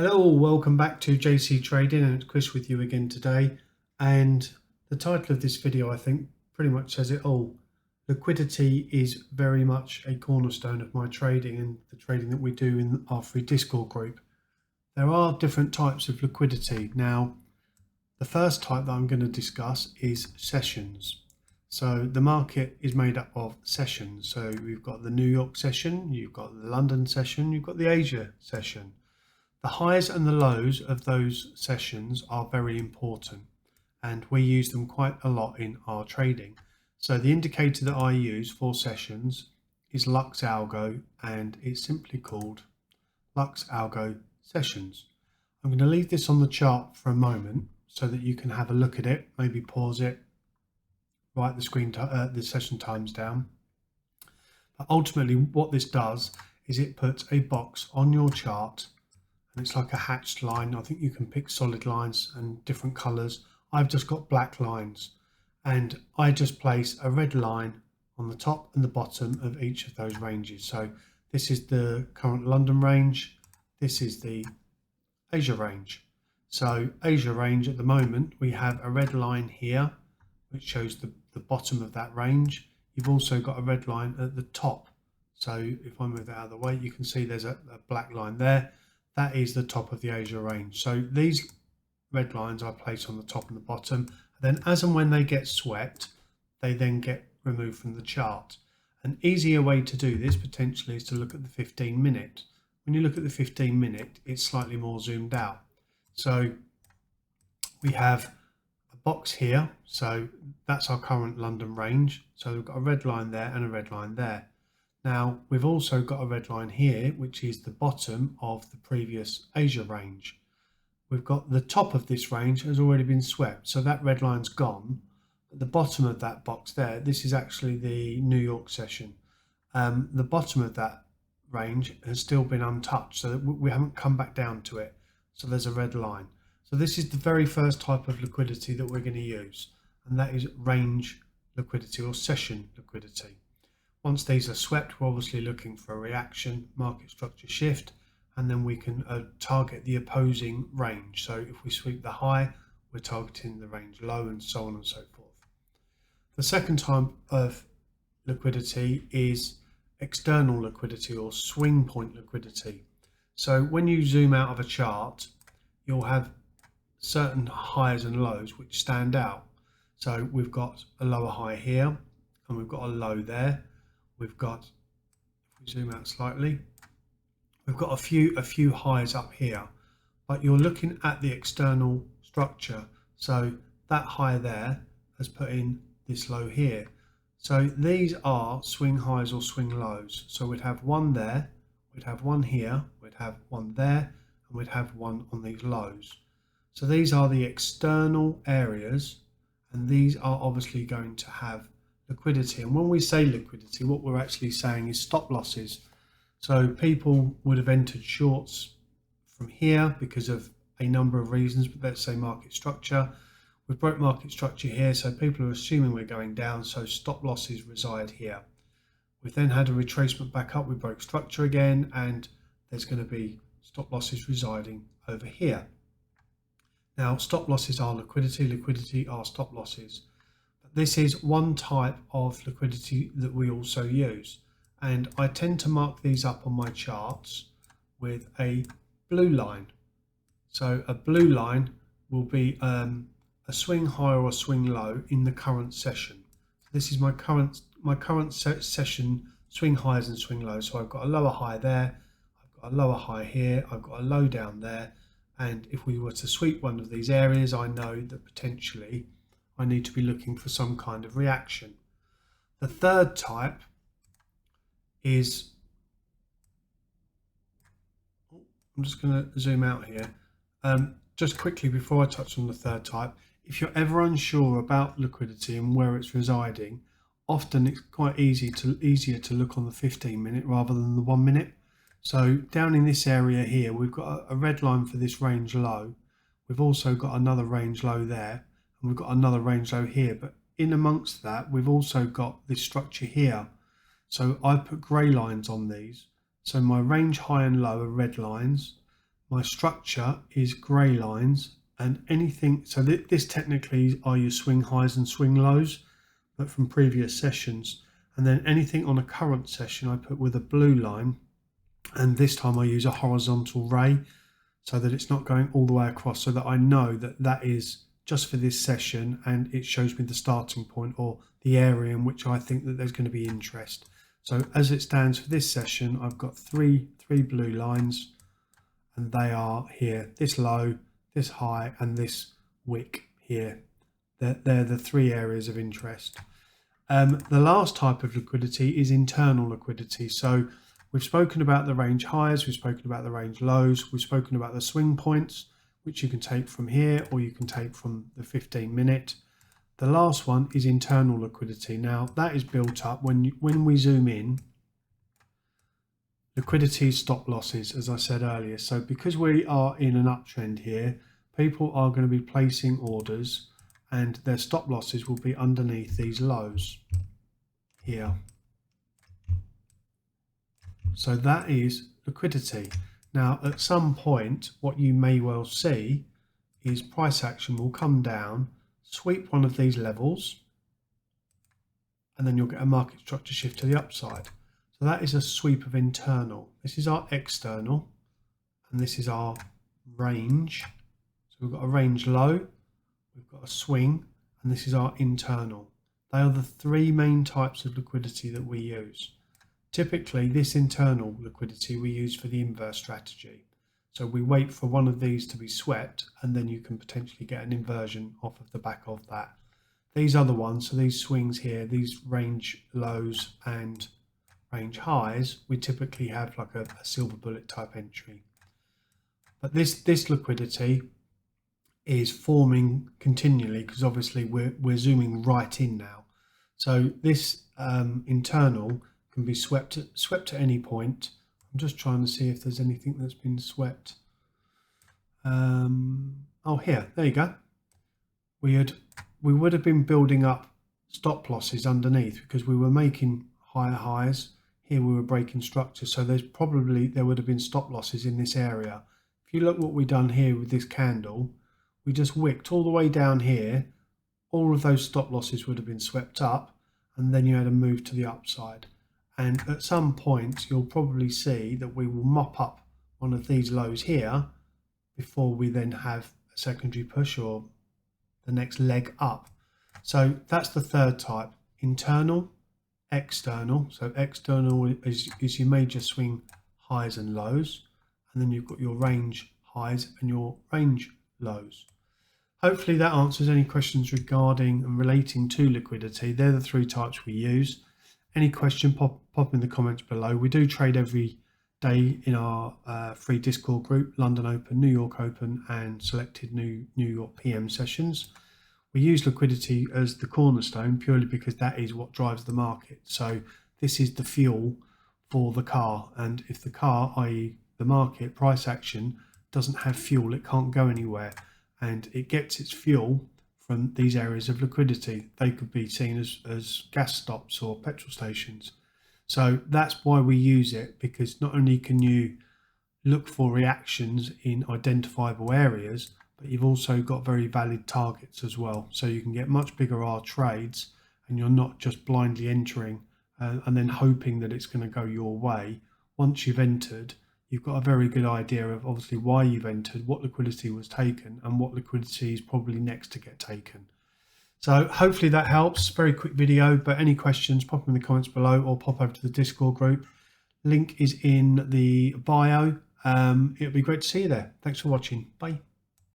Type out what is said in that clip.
Hello, welcome back to JC Trading, and it's Chris with you again today. And the title of this video, I think, pretty much says it all. Liquidity is very much a cornerstone of my trading and the trading that we do in our free Discord group. There are different types of liquidity. Now, the first type that I'm going to discuss is sessions. So the market is made up of sessions. So we've got the New York session, you've got the London session, you've got the Asia session. The highs and the lows of those sessions are very important, and we use them quite a lot in our trading. So the indicator that I use for sessions is Lux Algo, and it's simply called Lux Algo Sessions. I'm going to leave this on the chart for a moment so that you can have a look at it, maybe pause it, write the session times down. But ultimately what this does is it puts a box on your chart, and it's like a hatched line. I think you can pick solid lines and different colors. I've just got black lines, and I just place a red line on the top and the bottom of each of those ranges. So this is the current London range. This is the Asia range. So Asia range at the moment, we have a red line here, which shows the bottom of that range. You've also got a red line at the top. So if I move that out of the way, you can see there's a black line there. That is the top of the Asia range. So these red lines I place on the top and the bottom. And then as and when they get swept, they then get removed from the chart. An easier way to do this potentially is to look at the 15-minute. When you look at the 15-minute, it's slightly more zoomed out. So we have a box here. So that's our current London range. So we've got a red line there and a red line there. Now, we've also got a red line here, which is the bottom of the previous Asia range. We've got the top of this range has already been swept, so that red line's gone. At the bottom of that box there, this is actually the New York session. The bottom of that range has still been untouched, so that we haven't come back down to it. So there's a red line. So this is the very first type of liquidity that we're going to use, and that is range liquidity or session liquidity. Once these are swept, we're obviously looking for a reaction, market structure shift, and then we can target the opposing range. So if we sweep the high, we're targeting the range low, and so on and so forth. The second type of liquidity is external liquidity or swing point liquidity. So when you zoom out of a chart, you'll have certain highs and lows which stand out. So we've got a lower high here, and we've got a low there. We've got, if we zoom out slightly, we've got a few highs up here, but you're looking at the external structure. So that high there has put in this low here. So these are swing highs or swing lows. So we'd have one there, we'd have one here, we'd have one there, and we'd have one on these lows. So these are the external areas, and these are obviously going to have liquidity. And when we say liquidity, what we're actually saying is stop losses. So people would have entered shorts from here because of a number of reasons, but let's say market structure. We've broke market structure here, so people are assuming we're going down, so stop losses reside here. We've then had a retracement back up, we broke structure again, and there's going to be stop losses residing over here. Now, stop losses are liquidity, liquidity are stop losses. This is one type of liquidity that we also use, and I tend to mark these up on my charts with a blue line. So a blue line will be a swing high or a swing low in the current session. This is my current session swing highs and swing lows. So I've got a lower high there, I've got a lower high here, I've got a low down there, and if we were to sweep one of these areas, I know that potentially I need to be looking for some kind of reaction. The third type is, I'm just going to zoom out here. Just quickly before I touch on the third type, if you're ever unsure about liquidity and where it's residing, often it's quite easier to look on the 15-minute rather than the 1 minute. So down in this area here, we've got a red line for this range low. We've also got another range low there, and we've got another range low here, but in amongst that we've also got this structure here. So I put grey lines on these. So my range high and low are red lines, my structure is grey lines, and anything, so this technically are your swing highs and swing lows, but from previous sessions. And then anything on a current session I put with a blue line, and this time I use a horizontal ray so that it's not going all the way across, so that I know that that is just for this session, and it shows me the starting point or the area in which I think that there's going to be interest. So as it stands for this session, I've got three blue lines, and they are here, this low, this high, and this wick here. They're the three areas of interest. The last type of liquidity is internal liquidity. So we've spoken about the range highs, we've spoken about the range lows, we've spoken about the swing points, which you can take from here or you can take from the 15-minute. The last one is internal liquidity. Now that is built up when we zoom in. Liquidity is stop losses, as I said earlier. So because we are in an uptrend here, people are going to be placing orders, and their stop losses will be underneath these lows here. So that is liquidity. Now at some point, what you may well see is price action will come down, sweep one of these levels, and then you'll get a market structure shift to the upside. So that is a sweep of internal. This is our external, and this is our range. So we've got a range low, we've got a swing, and this is our internal. They are the three main types of liquidity that we use. Typically, this internal liquidity we use for the inverse strategy. So we wait for one of these to be swept, and then you can potentially get an inversion off of the back of that. These other ones, so these swings here, these range lows and range highs, we typically have like a silver bullet type entry. But this liquidity is forming continually, because obviously we're zooming right in now. So this internal can be swept at any point. I'm just trying to see if there's anything that's been swept. Oh, here, there you go. We would have been building up stop losses underneath because we were making higher highs. Here we were breaking structure, so there would have been stop losses in this area. If you look what we've done here with this candle, we just wicked all the way down here. All of those stop losses would have been swept up, and then you had a move to the upside. And at some point, you'll probably see that we will mop up one of these lows here before we then have a secondary push or the next leg up. So that's the third type, internal, external. So external is your major swing highs and lows, and then you've got your range highs and your range lows. Hopefully that answers any questions regarding and relating to liquidity. They're the three types we use. Any question, pop in the comments below. We do trade every day in our free Discord group, London Open, New York Open, and selected New York PM sessions. We use liquidity as the cornerstone purely because that is what drives the market. So this is the fuel for the car, and if the car, i.e. the market, price action, doesn't have fuel, it can't go anywhere, and it gets its fuel from these areas of liquidity. They could be seen as gas stops or petrol stations. So that's why we use it, because not only can you look for reactions in identifiable areas, but you've also got very valid targets as well. So you can get much bigger R trades, and you're not just blindly entering and then hoping that it's going to go your way. Once you've entered, you've got a very good idea of obviously why you've entered, what liquidity was taken, and what liquidity is probably next to get taken. So hopefully that helps. Very quick video, but any questions, pop them in the comments below or pop over to the Discord group. Link is in the bio. It'll be great to see you there. Thanks for watching. Bye.